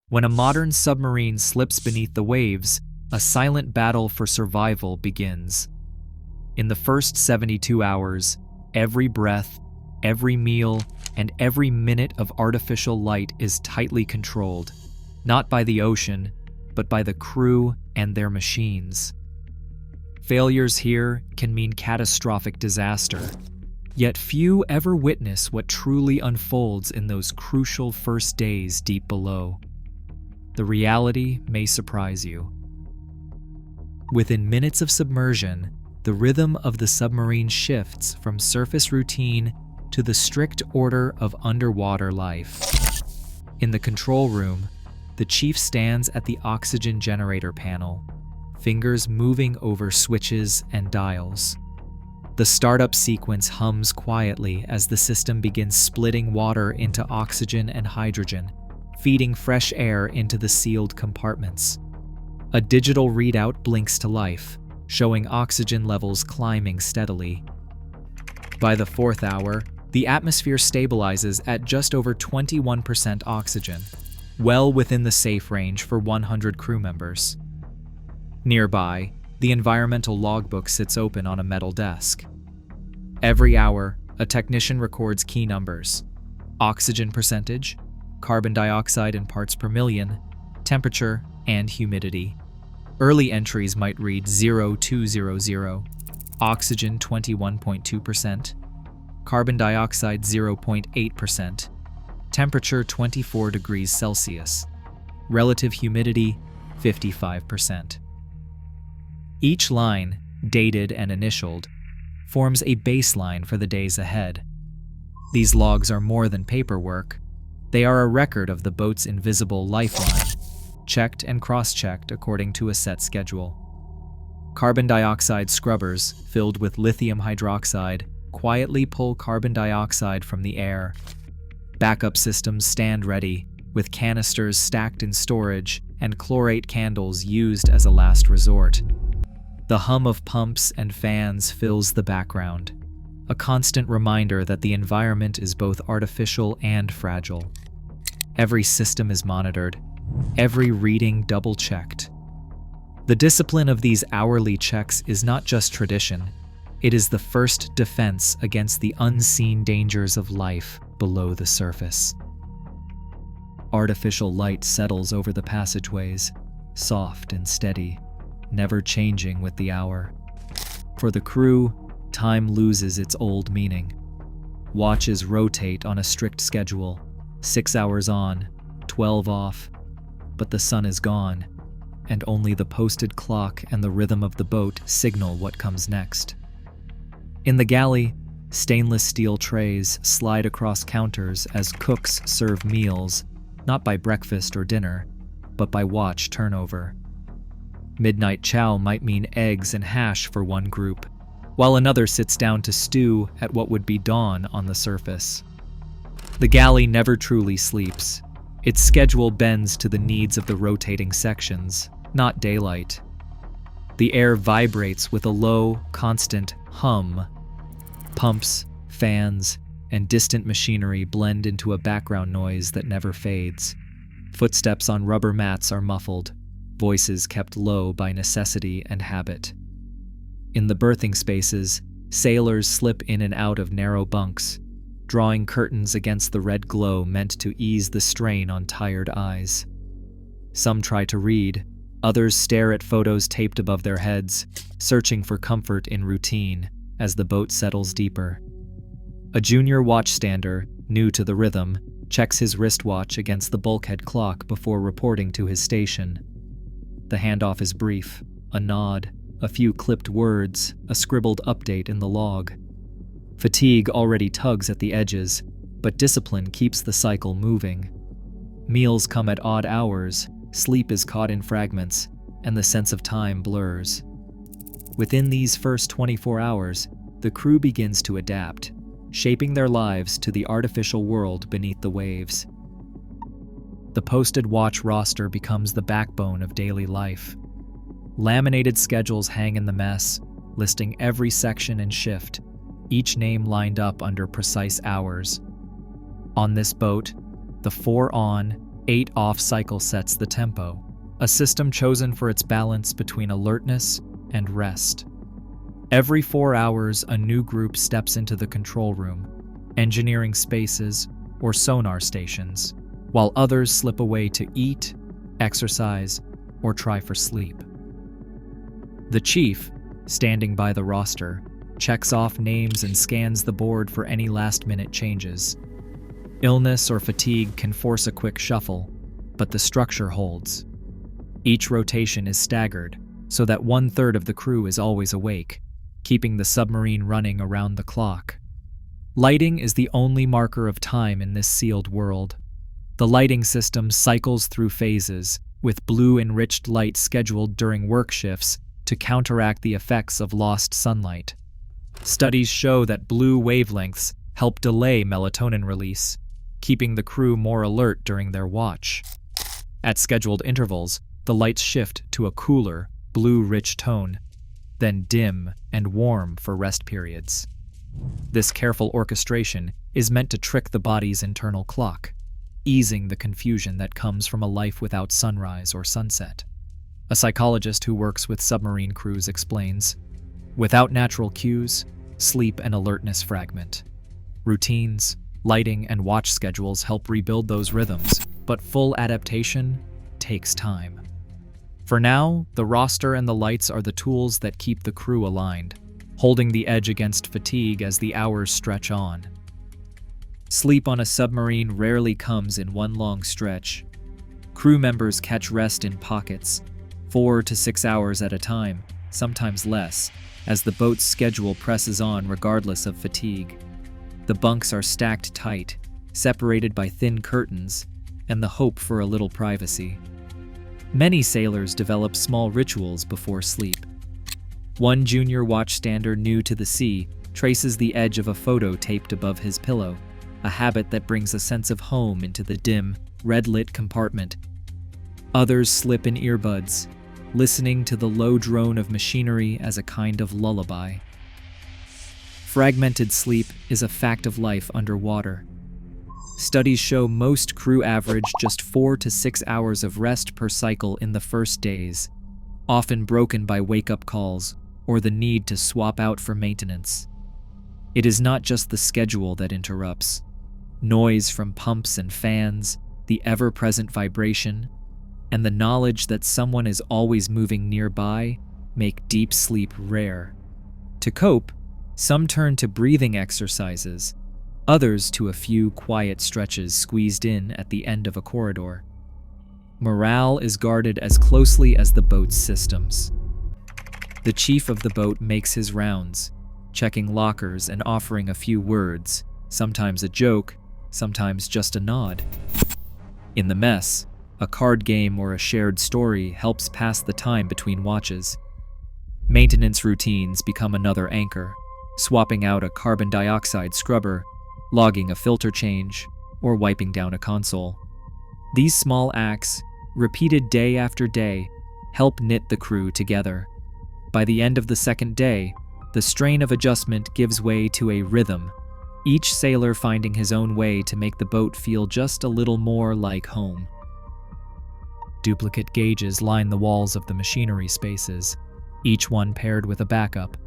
When a modern submarine slips beneath the waves, a silent battle for survival begins. In the first 72 hours, every breath, every meal, and every minute of artificial light is tightly controlled, not by the ocean, but by the crew and their machines. Failures here can mean catastrophic disaster, yet few ever witness what truly unfolds in those crucial first days deep below. The reality may surprise you. Within minutes of submersion, the rhythm of the submarine shifts from surface routine to the strict order of underwater life. In the control room, the chief stands at the oxygen generator panel, fingers moving over switches and dials. The startup sequence hums quietly as the system begins splitting water into oxygen and hydrogen, feeding fresh air into the sealed compartments. A digital readout blinks to life, showing oxygen levels climbing steadily. By the fourth hour, the atmosphere stabilizes at just over 21% oxygen, well within the safe range for 100 crew members. Nearby, the environmental logbook sits open on a metal desk. Every hour, a technician records key numbers: oxygen percentage, carbon dioxide in parts per million, temperature, and humidity. Early entries might read 0200, oxygen 21.2%, carbon dioxide 0.8%, temperature 24 degrees Celsius, relative humidity 55%. Each line, dated and initialed, forms a baseline for the days ahead. These logs are more than paperwork. They are a record of the boat's invisible lifeline, checked and cross-checked according to a set schedule. Carbon dioxide scrubbers, filled with lithium hydroxide, quietly pull carbon dioxide from the air. Backup systems stand ready, with canisters stacked in storage and chlorate candles used as a last resort. The hum of pumps and fans fills the background, a constant reminder that the environment is both artificial and fragile. Every system is monitored, every reading double-checked. The discipline of these hourly checks is not just tradition, it is the first defense against the unseen dangers of life below the surface. Artificial light settles over the passageways, soft and steady, never changing with the hour. For the crew, time loses its old meaning. Watches rotate on a strict schedule, 6 hours on, 12 off, but the sun is gone, and only the posted clock and the rhythm of the boat signal what comes next. In the galley, stainless steel trays slide across counters as cooks serve meals, not by breakfast or dinner, but by watch turnover. Midnight chow might mean eggs and hash for one group, while another sits down to stew at what would be dawn on the surface. The galley never truly sleeps. Its schedule bends to the needs of the rotating sections, not daylight. The air vibrates with a low, constant hum. Pumps, fans, and distant machinery blend into a background noise that never fades. Footsteps on rubber mats are muffled, voices kept low by necessity and habit. In the berthing spaces, sailors slip in and out of narrow bunks, drawing curtains against the red glow meant to ease the strain on tired eyes. Some try to read, others stare at photos taped above their heads, searching for comfort in routine as the boat settles deeper. A junior watchstander, new to the rhythm, checks his wristwatch against the bulkhead clock before reporting to his station. The handoff is brief, a nod, a few clipped words, a scribbled update in the log. Fatigue already tugs at the edges, but discipline keeps the cycle moving. Meals come at odd hours, sleep is caught in fragments, and the sense of time blurs. Within these first 24 hours, the crew begins to adapt, shaping their lives to the artificial world beneath the waves. The posted watch roster becomes the backbone of daily life. Laminated schedules hang in the mess, listing every section and shift, each name lined up under precise hours. On this boat, the 4 on, 8 off-cycle sets the tempo, a system chosen for its balance between alertness and rest. Every 4 hours, a new group steps into the control room, engineering spaces or sonar stations, while others slip away to eat, exercise, or try for sleep. The chief, standing by the roster, checks off names and scans the board for any last-minute changes. Illness or fatigue can force a quick shuffle, but the structure holds. Each rotation is staggered, so that 1/3 of the crew is always awake, keeping the submarine running around the clock. Lighting is the only marker of time in this sealed world. The lighting system cycles through phases, with blue-enriched light scheduled during work shifts to counteract the effects of lost sunlight. Studies show that blue wavelengths help delay melatonin release, keeping the crew more alert during their watch. At scheduled intervals, the lights shift to a cooler, blue-rich tone, then dim and warm for rest periods. This careful orchestration is meant to trick the body's internal clock, easing the confusion that comes from a life without sunrise or sunset. A psychologist who works with submarine crews explains, "Without natural cues, sleep and alertness fragment. Routines, lighting, and watch schedules help rebuild those rhythms, but full adaptation takes time." For now, the roster and the lights are the tools that keep the crew aligned, holding the edge against fatigue as the hours stretch on. Sleep on a submarine rarely comes in one long stretch. Crew members catch rest in pockets, 4 to 6 hours at a time, sometimes less, as the boat's schedule presses on regardless of fatigue. The bunks are stacked tight, separated by thin curtains, and the hope for a little privacy. Many sailors develop small rituals before sleep. One junior watchstander new to the sea traces the edge of a photo taped above his pillow, a habit that brings a sense of home into the dim, red-lit compartment. Others slip in earbuds, listening to the low drone of machinery as a kind of lullaby. Fragmented sleep is a fact of life underwater. Studies show most crew average just 4 to 6 hours of rest per cycle in the first days, often broken by wake-up calls or the need to swap out for maintenance. It is not just the schedule that interrupts. Noise from pumps and fans, the ever-present vibration, and the knowledge that someone is always moving nearby make deep sleep rare. To cope, some turn to breathing exercises, others to a few quiet stretches squeezed in at the end of a corridor. Morale is guarded as closely as the boat's systems. The chief of the boat makes his rounds, checking lockers and offering a few words, sometimes a joke, sometimes just a nod. In the mess, a card game or a shared story helps pass the time between watches. Maintenance routines become another anchor, swapping out a carbon dioxide scrubber, logging a filter change, or wiping down a console. These small acts, repeated day after day, help knit the crew together. By the end of the second day, the strain of adjustment gives way to a rhythm, each sailor finding his own way to make the boat feel just a little more like home. Duplicate gauges line the walls of the machinery spaces, each one paired with a backup,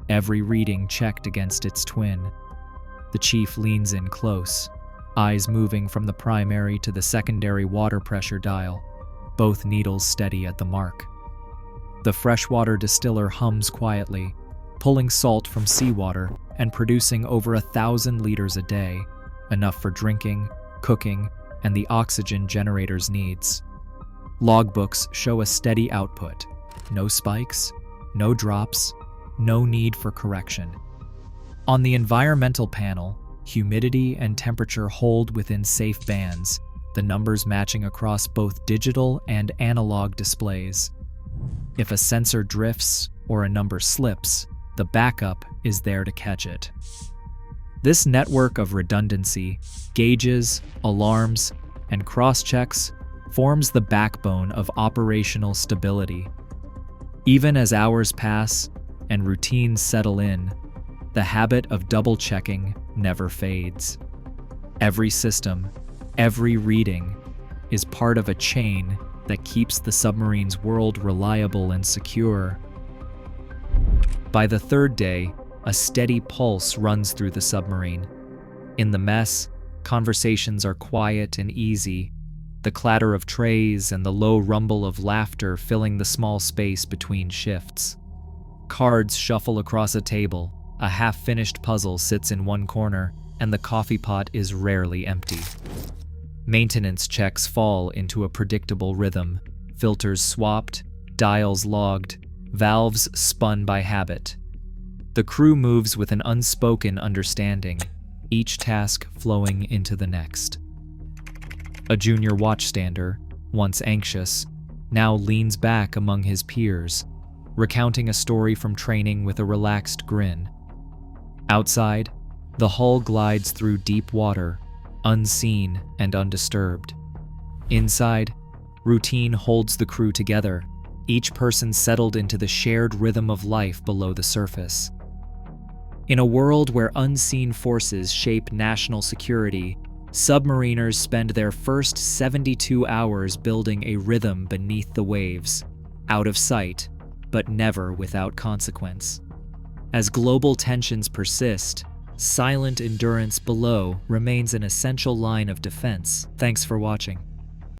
every reading checked against its twin. The chief leans in close, eyes moving from the primary to the secondary water pressure dial, both needles steady at the mark. The freshwater distiller hums quietly, pulling salt from seawater and producing over 1,000 liters a day, enough for drinking, cooking, and the oxygen generator's needs. Logbooks show a steady output, no spikes, no drops, no need for correction. On the environmental panel, humidity and temperature hold within safe bands, the numbers matching across both digital and analog displays. If a sensor drifts or a number slips, the backup is there to catch it. This network of redundancy, gauges, alarms, and cross-checks forms the backbone of operational stability. Even as hours pass and routines settle in, the habit of double-checking never fades. Every system, every reading, is part of a chain that keeps the submarine's world reliable and secure. By the third day, a steady pulse runs through the submarine. In the mess, conversations are quiet and easy, the clatter of trays and the low rumble of laughter filling the small space between shifts. Cards shuffle across a table, a half-finished puzzle sits in one corner, and the coffee pot is rarely empty. Maintenance checks fall into a predictable rhythm, filters swapped, dials logged, valves spun by habit. The crew moves with an unspoken understanding, each task flowing into the next. A junior watchstander, once anxious, now leans back among his peers, recounting a story from training with a relaxed grin. Outside, the hull glides through deep water, unseen and undisturbed. Inside, routine holds the crew together, each person settled into the shared rhythm of life below the surface. In a world where unseen forces shape national security, submariners spend their first 72 hours building a rhythm beneath the waves, out of sight, but never without consequence. As global tensions persist, silent endurance below remains an essential line of defense. Thanks for watching.